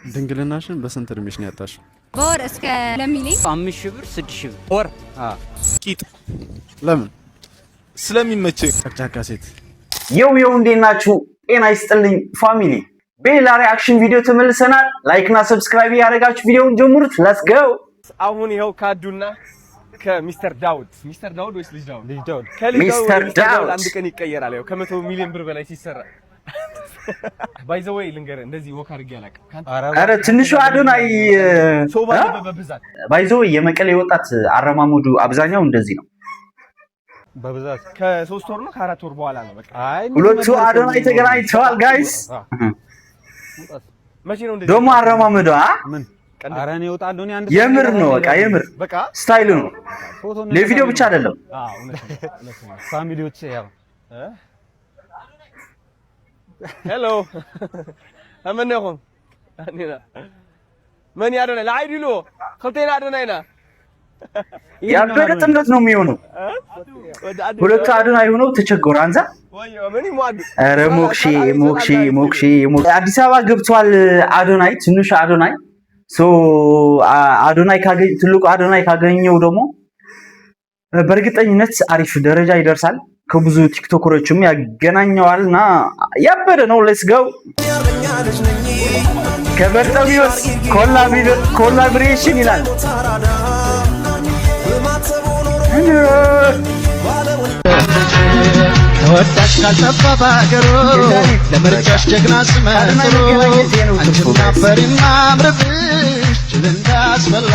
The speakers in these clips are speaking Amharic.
ድንግልናሽን በስንት እድሜሽ ነው ያጣሽው? በወር እስከ ለሚለኝ 5000 ብር 6000 ብር ወር ቂጥ ለምን? ስለሚመቸኝ። ጨቅጫቃ ሴት። የው እንዴት ናችሁ? ጤና ይስጥልኝ ፋሚሊ። በሌላ ሪአክሽን ቪዲዮ ተመልሰናል። ላይክ እና ሰብስክራይብ ያደረጋችሁ ቪዲዮውን ጀምሩት። ሌትስ ጎ። አሁን ይኸው ካዱና ከሚስተር ዳውድ ወይስ ልጅ ዳውድ? ሚስተር ዳውድ አንድ ቀን ይቀየራል። ያው ከ100 ሚሊዮን ብር በላይ ሲሰራ ባይ ዘ ዌይ ልንገርህ፣ እንደዚህ ወክ አድርጌ አላውቅም። አረ ትንሹ አዶናይ ሰው በብዛት ባይ ዘ ዌይ የመቀሌ ወጣት አረማመዱ አብዛኛው እንደዚህ ነው። በብዛት ከ3 ወር ነው ከ4 ወር በኋላ ነው በቃ። ሁለቱ አዶናይ ተገናኝተዋል ጋይስ። መቼ ነው እንደዚህ ደግሞ አረማመዱ ምን አራኔ ይወጣሉ ነው? አንድ የምር ነው በቃ የምር በቃ ስታይሉ ነው። ለቪዲዮ ብቻ አይደለም። እውነት ነው። ፋሚሊዎች ያው ሄሎ አመነኩም አኒና ማን ያደና ላይዲሎ ከልቴና አደናይና ያበደ ጥምረት ነው የሚሆነው። ሁለቱ አዶናይ ሆነው ተቸገሩ። አንዛ ኧረ ሞክሼ አዲስ አበባ ገብቷል አዶናይ፣ ትንሹ አዶናይ። አዶናይ ትልቁ አዶናይ ካገኘው ደግሞ በእርግጠኝነት አሪፍ ደረጃ ይደርሳል። ከብዙ ቲክቶከሮችም ያገናኘዋልና ያበደ ነው። ሌትስ ጎ። ከበርጠሚዮስ ኮላቦሬሽን ይላል። ተወዳጅ ካልጠፋ ባገሩ ለምርጫሽ ጀግና ስመጥሩ አንቺና ፈሪማ አምርብሽ ጅል እንዳስበላ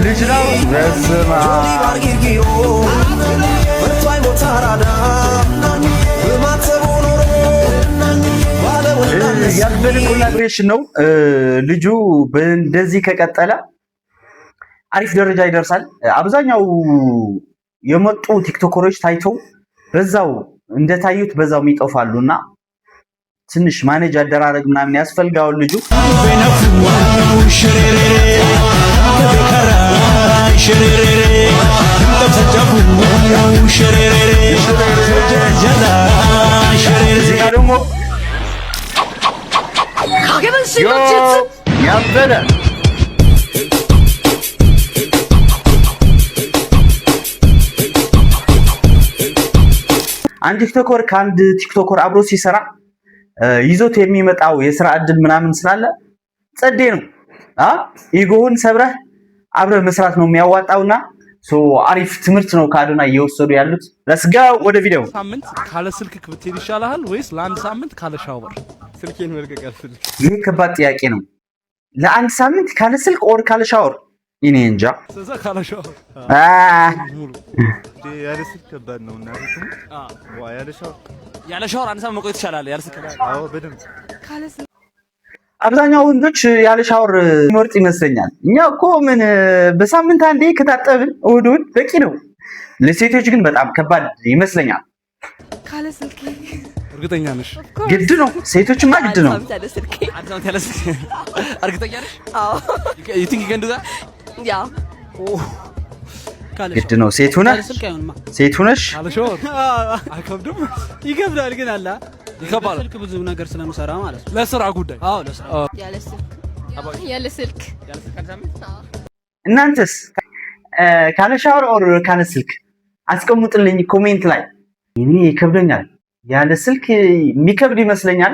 ልጅ ነው በስማ ያበደ ኮላቦሬሽን ነው። ልጁ እንደዚህ ከቀጠለ አሪፍ ደረጃ ይደርሳል። አብዛኛው የመጡ ቲክቶከሮች ታይተው በዛው እንደታዩት በዛው ይጠፋሉና ትንሽ ማኔጅ አደራረግ ምናምን ያስፈልጋው ልጁ። እዚህ ጋር ደግሞ ያበደ አንድ ቲክቶከር ከአንድ ቲክቶከር አብሮ ሲሰራ ይዞት የሚመጣው የስራ እድል ምናምን ስላለ ጸዴ ነው። ኢጎውን ሰብረህ አብረህ መስራት ነው የሚያዋጣውና አሪፍ ትምህርት ነው ከአዶናይ እየወሰዱ ያሉት። ለስጋ ወደ ቪዲዮ። ሳምንት ካለ ስልክ ብትሄድ ይሻላል ወይስ ለአንድ ሳምንት ካለ ሻወር? ስልኬን መልቀቅ አልፈልግም። ይሄ ከባድ ጥያቄ ነው። ለአንድ ሳምንት ካለ ስልክ ኦር ካለ ሻወር? እኔ እንጃ። ስለዛ ካለ ሻወር ሙሉ ያለ ስልክ ከባድ ነው እና ያለ ሻወር አንድ ሳምንት መቆየት ይቻላል። ያለ ስልክ አዎ በደንብ ካለ ስልክ አብዛኛው ወንዶች ያለ ሻወር ይመርጥ ይመስለኛል። እኛ እኮ ምን በሳምንት አንዴ ከታጠብን እሑድ በቂ ነው። ለሴቶች ግን በጣም ከባድ ይመስለኛል። ካለ ስልክ እርግጠኛ ነሽ? ግድ ነው። ሴቶችማ ግድ ነው። ያለ ስልክ እርግጠኛ ነሽ? አዎ you think you can do that? ያ ግድ ነው። ሴት ሆነሽ ካለ ሻወር አይከብድም? ይከብዳል ግን አላ ይከብዳል። ስልክ ብዙ ነገር ስለምሰራ ማለት ነው። ለስራ ጉዳይ። አዎ ለስራ ያለ ስልክ እናንተስ ካለ ሻወር ኦር ካለ ስልክ አስቀምጡልኝ ኮሜንት ላይ። እኔ ይከብደኛል። ያለ ስልክ የሚከብድ ይመስለኛል።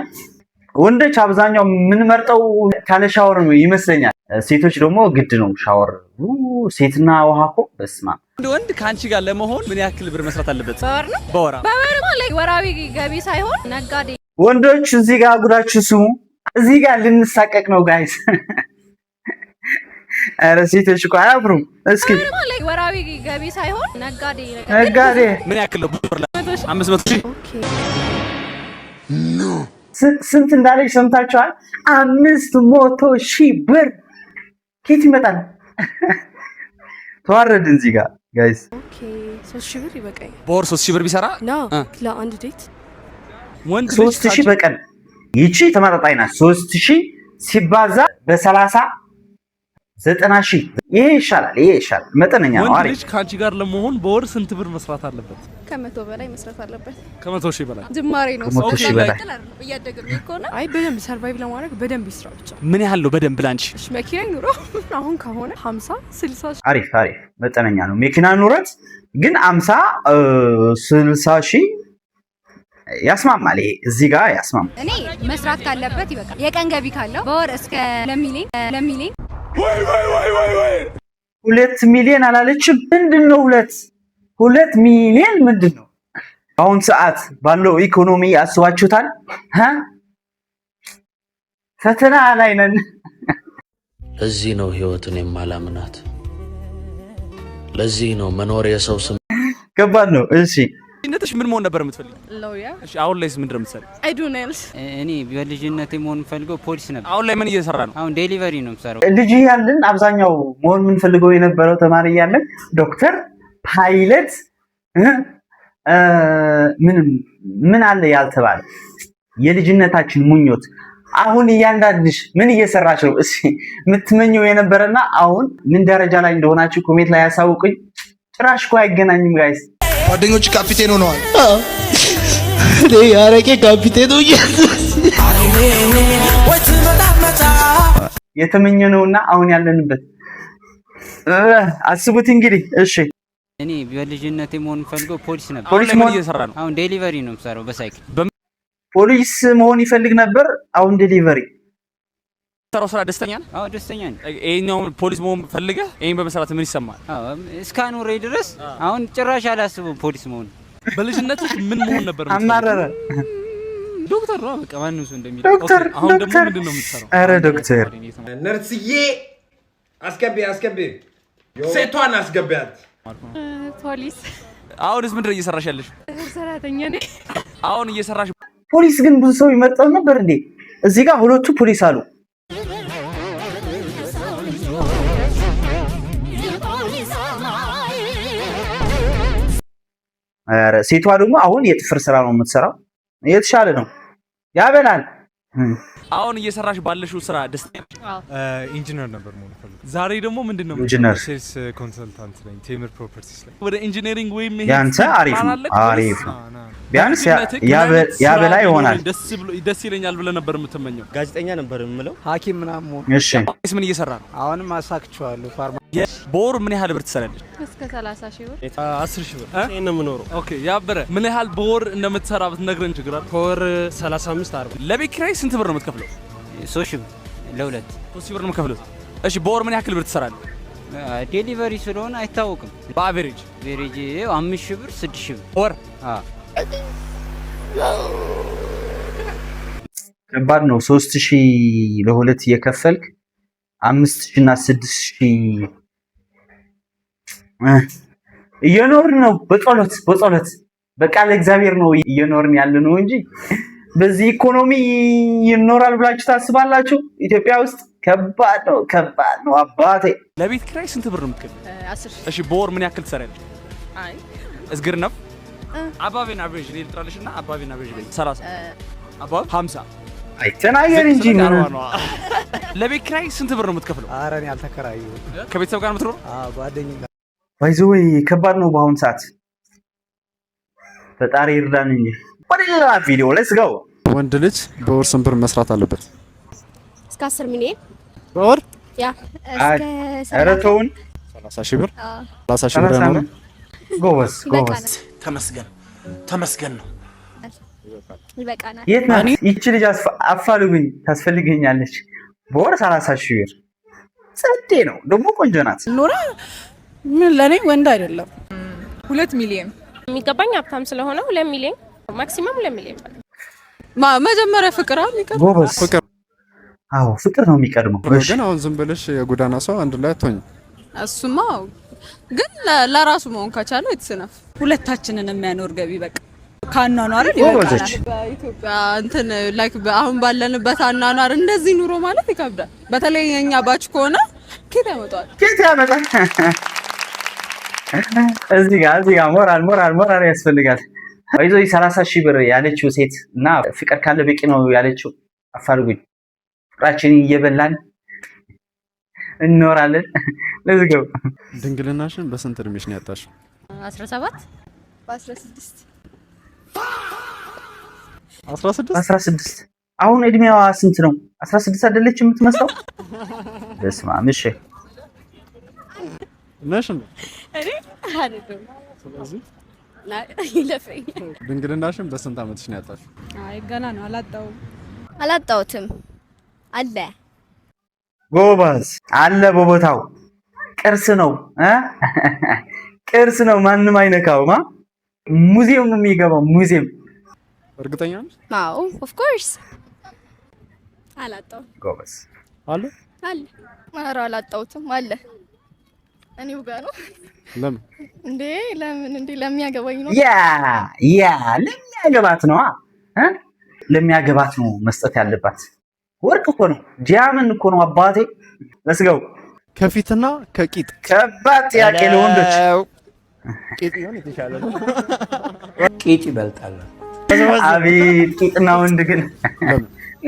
ወንዶች አብዛኛው የምንመርጠው ካለ ሻወር ይመስለኛል። ሴቶች ደግሞ ግድ ነው ሻወር። ሴትና ውሃ እኮ በስማ ወንድ ከአንቺ ጋር ለመሆን ምን ያክል ብር መስራት አለበት? በወር ነው። በወር ማለት ወራዊ ገቢ ሳይሆን ነጋዴ። ወንዶች እዚህ ጋር ጉዳችሁ ስሙ። እዚህ ጋር ልንሳቀቅ ነው ጋይስ። አረ ሴቶች እኮ አያፍሩም። እስኪ ወራዊ ገቢ ሳይሆን ነጋዴ ምን ያክል ነው? ብር 500,000 ስንት እንዳለች ሰምታችኋል? 500,000 ብር ከየት ይመጣል? ተዋረድን እዚህ ጋር ጋይስ። ኦኬ 3,000 ብር ይበቃኝ። በወር 3,000 ብር ቢሰራ ለአንድ ዴት ወንድ 3,000 በቀን። ይቺ ተመጣጣኝ ናት። 3,000 ሲባዛ በ30 90,000 ይሄ ይሻላል መጠነኛ ነው ወንድ አሪፍ ልጅ ካንቺ ጋር ለመሆን በወር ስንት ብር መስራት አለበት? ከመቶ በላይ መስራት አለበት። ከ100,000 በላይ ጅማሬ ነው። 100,000 በላይ እያደገ ከሆነ አይ በደንብ ሰርቫይቭ ለማድረግ በደንብ ይስራ ብቻ። ምን ያህል ነው በደንብ ላንቺ? መኪና ይኑሮ አሁን ከሆነ 50 60 አሪፍ መጠነኛ ነው መኪና ኑረት ግን 50 60,000 ያስማማል። ይሄ እዚህ ጋር ያስማማል። እኔ መስራት ካለበት ይበቃል። የቀን ገቢ ካለው በወር እስከ ለሚሊዮን 2 ሚሊዮን አላለችም? ምንድነው 2 ሚሊዮን ምንድነው? አሁን ሰዓት ባለው ኢኮኖሚ አስባችሁታል? ፈተና ላይ ነን። ለዚህ ነው ህይወትን የማላምናት። ለዚህ ነው መኖር የሰው ስም ከባድ ነው። እሺ ልጅነትሽ ምን መሆን ነበር የምትፈልጊው? ሎየር። እሺ አሁን ላይስ ምንድን ነው የምትሰሪው? አይ ዱ ኔልስ። እኔ በልጅነቴ መሆን ፈልገው ፖሊስ ነበር። አሁን ላይ ምን እየሰራ ነው? አሁን ዴሊቨሪ ነው የምሰራው። ልጅ ያለን አብዛኛው መሆን ምን ፈልገው የነበረው ተማሪ ያለን ዶክተር፣ ፓይለት ምን አለ ያልተባለ የልጅነታችን ሙኞት አሁን እያንዳንድሽ ምን እየሰራች ነው? እሺ የምትመኘው የነበረና አሁን ምን ደረጃ ላይ እንደሆናችሁ ኮሜንት ላይ ያሳውቁኝ። ጭራሽ እኮ አይገናኝም ጋይስ። ጓደኞች ካፒቴን ሆነዋል። እኔ ያረቄ ካፒቴን ሆኜ የተመኘነውና አሁን ያለንበት አስቡት እንግዲህ። እሺ እኔ በልጅነቴ መሆን ፈልገው ፖሊስ ነበር። ፖሊስ ምን እየሰራ ነው? አሁን ዴሊቨሪ ነው የምሰራው በሳይክል። ፖሊስ መሆን ይፈልግ ነበር፣ አሁን ዴሊቨሪ ሰራው። ስራ ደስተኛ ነህ? አዎ ደስተኛ ነኝ። ይሄኛው ፖሊስ መሆን ፈልገህ ይሄን በመስራት ምን ይሰማል? አዎ እስካኑሬ ድረስ አሁን ጭራሽ አላስብም ፖሊስ መሆን። በልጅነትሽ ምን መሆን ነበር? አማረረ ዶክተር ነው በቃ ማንም ሰው እንደሚለው። ዶክተር አሁን ደግሞ ምንድን ነው የምትሰራው? ኧረ ዶክተር ነርስዬ አስገቢ ሴቷን አስገቢያት። ፖሊስ። አሁንስ ምንድን ነው እየሰራሽ ያለሽ? ሰራተኛ ነኝ። አሁን እየሰራሽ ፖሊስ ግን ብዙ ሰው ይመርጠው ነበር እንዴ? እዚህ ጋር ሁለቱ ፖሊስ አሉ። ኧረ ሴቷ ደግሞ አሁን የጥፍር ስራ ነው የምትሰራው። የተሻለ ነው ያበላል። አሁን እየሰራሽ ባለሽው ስራ ደስተኛ ነሽ? ኢንጂነር ነበር መሆን ፈልገው። ዛሬ ደግሞ ምንድን ነው? ኢንጂነር ሴልስ ኮንሰልታንት ነኝ ቴምር ፕሮፐርቲስ ላይ። ወደ ኢንጂነሪንግ ወይም ያንተ አሪፍ ነው ቢያንስ ያበላ ይሆናል። ደስ ይለኛል ብለህ ነበር የምትመኘው? ጋዜጠኛ ነበር የምለው። ሐኪም ምናምን። እሺ ምን እየሰራ ነው? አሁንም አሳክቸዋለሁ። ፋርማ በወር ምን ያህል ብር ትሰራለች? እስከ 30,000 ብር 10,000 ብር እኔ ነው የምኖረው። ኦኬ ያበረ ምን ያህል በወር እንደምትሰራ ብትነግረን ችግር አለ? በወር 35 40። ለቤት ኪራይ ስንት ብር ነው የምትከፍለው? 3,000 ብር ለሁለት 3,000 ብር ነው የምትከፍለው። እሺ በወር ምን ያክል ብር ትሰራለህ? ዴሊቨሪ ስለሆነ አይታወቅም። በአቨሬጅ 5,000 ብር 6,000 ብር ወር። ከባድ ነው። 3,000 ለሁለት እየከፈልክ 5,000 እና 6,000 እየኖርን ነው። በጸሎት በቃ ለእግዚአብሔር ነው እየኖርን ያለ ነው እንጂ በዚህ ኢኮኖሚ ይኖራል ብላችሁ ታስባላችሁ? ኢትዮጵያ ውስጥ ከባድ ነው አባቴ። ለቤት ኪራይ ስንት ብር ነው የምትከፍለው? 10,000። እሺ በወር ምን ያክል ትሰራለች? አይ እስግር ነው አባቤን አቨሬጅ ላይ ልጥራልሽና አባቤን አቨሬጅ ላይ 30 አባብ 50 አይ ተናገር እንጂ ምን ለቤት ኪራይ ስንት ብር ነው የምትከፍለው? ኧረ እኔ አልተከራየሁም። ከቤተሰብ ጋር የምትኖር? ጓደኛ ባይዘወይ ከባድ ነው በአሁን ሰዓት። ፈጣሪ ይርዳን እንጂ። ወደ ሌላ ቪዲዮ ሌትስ ጎ። ወንድ ልጅ በወር ስንት ብር መስራት አለበት? እስከ 10 ሚሊዮን በወር ያ ኧረ ተውን 30,000 ብር 30,000 ብር ነው። ጎበዝ ተመስገን ነው። ይበቃናል። የት ናት ይቺ ልጅ? አፋልጉኝ ታስፈልገኛለች። በወር 30,000 ብር ጸዴ ነው ደግሞ ቆንጆ ናት። ኖራ ምን ለኔ ወንድ አይደለም። 2 ሚሊዮን የሚገባኝ ሀብታም ስለሆነ 2 ሚሊዮን ማክሲመም 2 ሚሊዮን መጀመሪያ ፍቅር አይቀርም። ጎበዝ ፍቅር። አዎ ፍቅር ነው የሚቀድመው። ግን አሁን ዝም ብለሽ የጎዳና ሰው አንድ ላይ አትሆኝ። እሱማ ግን ለራሱ መሆን ከቻለ የተሰነፍ ሁለታችንን የሚያኖር ገቢ በቃ ካናኗር ይወጣል። በኢትዮጵያ እንትን ላይክ አሁን ባለንበት አናኗር እንደዚህ ኑሮ ማለት ይከብዳል። በተለይ የኛ ባች ከሆነ ኬት ያመጣል። እዚህ ጋር ሞራል ያስፈልጋል። ባይዞ 30,000 ብር ያለችው ሴት እና ፍቅር ካለ በቂ ነው ያለችው አፋልጉኝ። ፍቅራችንን እየበላን እንኖራለን። let's go ድንግልናሽን በስንት እድሜሽ ነው ያጣሽው? 17 በ16 16 አሁን እድሜዋ ስንት ነው? 16 አይደለች የምትመስለው? በስመ አብ። እሺ ነሽ ነው እኔ አይደለም። ስለዚህ ይለፈኝ። ድንግልናሽን በስንት ዓመትሽ ነው ያጣሽው? አይ ገና ነው አላጣሁትም። አለ ጎበዝ አለ በቦታው ቅርስ ነው ቅርስ ነው። ማንም አይነካውማ። ሙዚየም ነው የሚገባው። ሙዚየም እርግጠኛ ነሽ? አዎ ኦፍ ኮርስ አላጣሁም። ጎበዝ አለ ኧረ አላጣሁትም። አለ እኔው ጋር ነው። ለምን እንዴ ለሚያገባኝ ነው። ያ ለሚያገባት ነው ለሚያገባት ነው መስጠት ያለባት። ወርቅ እኮ ነው፣ ዲያመንድ እኮ ነው አባቴ። ለስጋው ከፊትና ከቂጥ ከባድ ጥያቄ ለወንዶች። ቂጥ ይሆን የተሻለ ነው? ቂጥ ይበልጣል። አቤት ቂጥና ወንድ ግን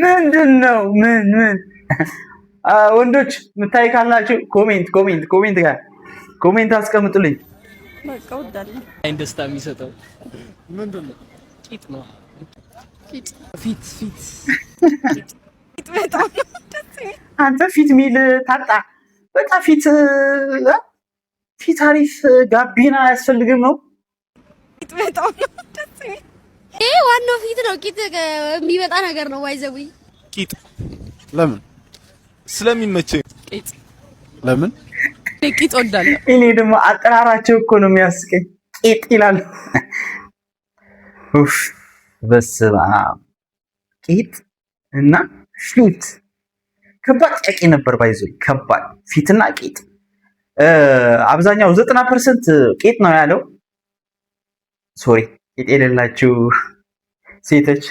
ምንድነው? ምን ወንዶች ምታይ ካላችሁ ኮሜንት ጋር ኮሜንት አስቀምጡልኝ። በቃ ወዳለሁ። አይን ደስታ የሚሰጠው ምንድነው? ቂጥ ነው። ፊት በጣም ደስ ይላል። አንተ ፊት ሚል ታጣ። በቃ ፊት አሪፍ ጋቢና አያስፈልግም ነው። ፊት በጣም ደስ ይላል። ዋናው ፊት ነው። ቂጥ የሚመጣ ነገር ነው። ዋይዘዊ ቂጥ ለምን ስለሚመቸኝ። ቂጥ ለምን ቂጥ ወዳለሁ። እኔ ደግሞ አጠራራቸው እኮ ነው የሚያስቀኝ። ቂጥ ይላል። ኡፍ በስመ አብ። ቂጥ እና ፊት ከባድ ጥያቄ ነበር። ባይዞ ከባድ ፊትና ቂጥ። አብዛኛው 90% ቂጥ ነው ያለው። ሶሪ ቂጥ የሌላችሁ ሴቶች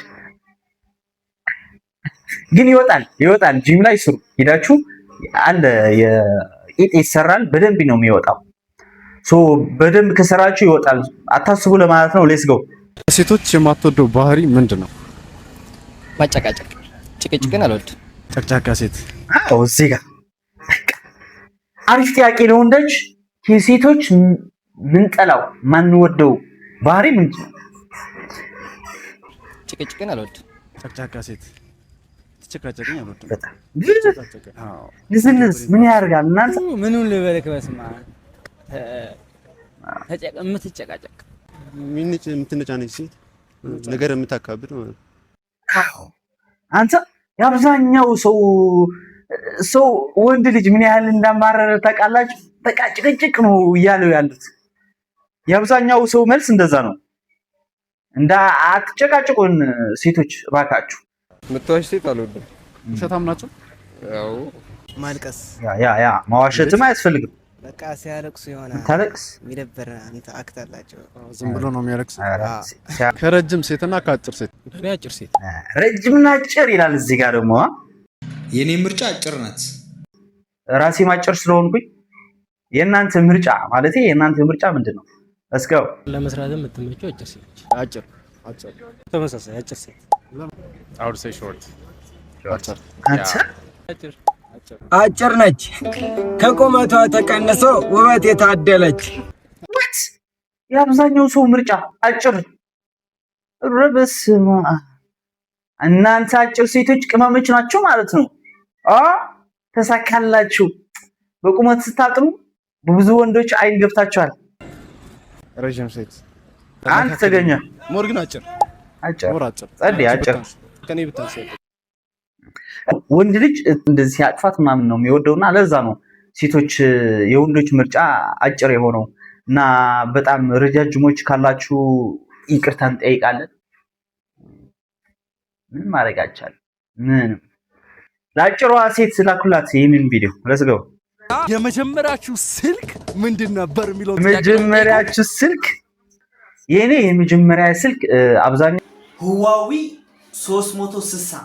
ግን ይወጣል። ጂም ላይ ስሩ ሄዳችሁ አለ የቂጥ ይሰራል። በደንብ ነው የሚወጣው። በደንብ ከሰራችሁ ይወጣል። አታስቡ ለማለት ነው። ሌትስ ጎ። ሴቶች የማትወደው ባህሪ ምንድነው? ማጨቃጨቅ፣ ጭቅጭቅን አልወድም። ጨቅጫቃ ሴት። አዎ እዚህ ጋር አሪፍ ጥያቄ ነው። ወንዶች የሴቶች ምንጠላው ማንወደው ባህሪ ምንድነው? ጭቅጭቅን አልወድም። ጨቅጫቃ ሴት ትጨቃጨቅኝ አልወድም። በጣም ንዝንዝ ምን ያደርጋል? እናንተ ምኑን ልበልክ? በስመ አብ የምትጨቃጨቅ የምትነጫነጭ ሴት ነገር የምታካብድ ማለት ነው። አንተ የአብዛኛው ሰው ወንድ ልጅ ምን ያህል እንዳማረረ ታውቃላችሁ? በቃ ጭቅጭቅ ነው እያለው ያሉት። የአብዛኛው ሰው መልስ እንደዛ ነው። አትጨቃጭቁን ሴቶች እባካችሁ። ምትዋሽ ሴት አልወድም። ውሸታም ናቸው። ያው ማልቀስ ያ ማዋሸትም አያስፈልግም። በቃ ሲያለቅሱ የሆነ ታለቅስ የሚደብር አንተ አክት አላቸው። ዝም ብሎ ነው የሚያለቅስ። ከረጅም ሴትና ከአጭር ሴት? አጭር ሴት። ረጅምና አጭር ይላል እዚህ ጋር ደግሞ። የኔ ምርጫ አጭር ናት። ራሴ ማጭር ስለሆንኩኝ የእናንተ ምርጫ ማለት የእናንተ ምርጫ ምንድነው? እስከው ለመስራት የምትመቸው አጭር ሴት። አጭር ተመሳሳይ አጭር ሴት። I would say short። አጭር ነች፣ ከቁመቷ ተቀንሶ ውበት የታደለች። የአብዛኛው ሰው ምርጫ አጭር። በስመ አብ። እናንተ አጭር ሴቶች ቅመሞች ናቸው ማለት ነው። ተሳካላችሁ። በቁመት ስታጥሩ በብዙ ወንዶች አይን ገብታችኋል። ረጅም ሴት አንተ ተገኘ። ሞር ግን አጭር ጸዴ አጭር ከኔ ብታንስ ወንድ ልጅ እንደዚህ ሲያጥፋት ምናምን ነው የሚወደውና ለዛ ነው ሴቶች የወንዶች ምርጫ አጭር የሆነው። እና በጣም ረጃጅሞች ካላችሁ ይቅርታ እንጠይቃለን። ምን ማድረግ አይቻልም። ምንም ለአጭሯ ሴት ላኩላት ይሄንን ቪዲዮ ለስገው። የመጀመሪያችሁ ስልክ ምንድን ነበር የሚለው? የመጀመሪያችሁ ስልክ የኔ የመጀመሪያ ስልክ አብዛኛው ሁዋዊ 360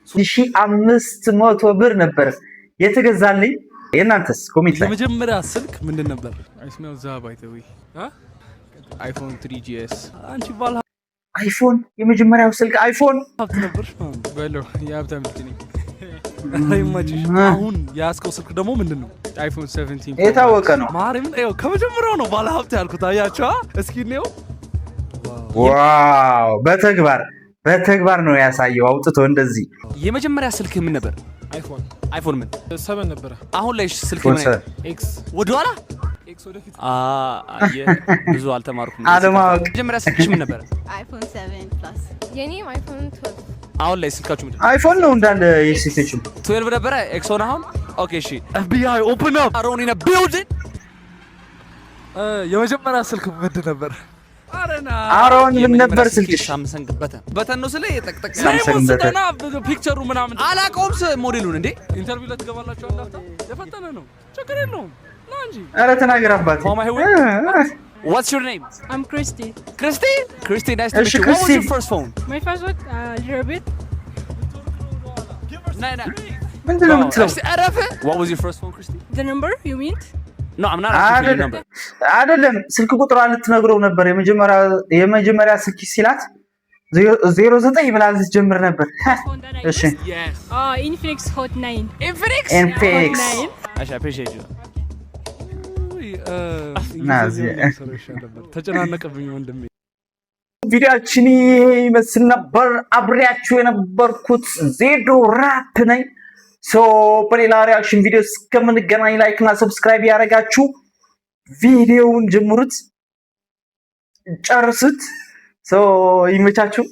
1500 ብር ነበር የተገዛልኝ። የእናንተስ ኮሜንት ላይ የመጀመሪያ ስልክ ምንድን ነበር? አይስማው ዛባይተዊ አይፎን 3GS። አንቺ ባል አይፎን የመጀመሪያው ስልክ አይፎን ሀብት ነበር በለው የሀብታም ልጅ ነኝ። አሁን የያዝከው ስልክ ደግሞ ምንድን ነው? አይፎን 17 የታወቀ ነው። ማርያም ነው ከመጀመሪያው ነው ባለ ሀብት ያልኩት። አያችሁ እስኪ ነው። ዋው በተግባር ነው ያሳየው አውጥቶ እንደዚህ። የመጀመሪያ ስልክ ምን ነበር? አይፎን ምን 7 ነበር። አሁን ላይ ስልክ ምን ነው? ኤክስ ወደኋላ ኤክስ ወደፊት። ብዙ አልተማርኩም። አለማወቅ። የመጀመሪያ ስልክሽ ምን ነበር? አይፎን 7 ፕላስ። የኔም አይፎን 12። አሁን ላይ ስልካችሁ ምንድን ነው? አይፎን ነው እንዳለ የሴቶችም 12 ነበረ። ኤክስ ሆነ አሁን። ኦኬ እሺ። FBI open up አሮን ኢን ቢልዲንግ። የመጀመሪያ ስልክ ምንድን ነበር? አሮን ምን ነበር ስልክሽ? ሳምሰንግ በተን ነው ስለ የጠቅጠቅ ሳምሰንግ በተን ፒክቸሩ ምናምን አላውቀውም። ሞዴሉን እንዴ ኢንተርቪው ላይ ትገባላችሁ። አንዳፍታ የፈተነ ነው ችግር የለውም ና እንጂ። ኧረ ተናገር አባቴ። What's your name? I'm Christy. Christy, nice to meet you. What was your first phone? My first one, little bit. ምንድን ነው የምትለው? What was your first phone, Christy? The number you mean? No, I'm not asking you the number. አይደለም ስልክ ቁጥሯን ልትነግረው ነበር። የመጀመሪያ ስልክ ሲላት 09 ብላ ልትጀምር ነበር። እሺ Yes. Infinix Hot 9. Infinix? I appreciate you. ተጨናነቀብኝ ወንድሜ። ቪዲዮአችን ይመስል ነበር። አብሬያችሁ የነበርኩት ዜዶ ራፕ ነኝ። በሌላ ሪአክሽን ቪዲዮ እስከምንገናኝ ላይክ እና ሰብስክራይብ ያደረጋችሁ ቪዲዮውን ጀምሩት ጨርሱት። ይመቻችሁ።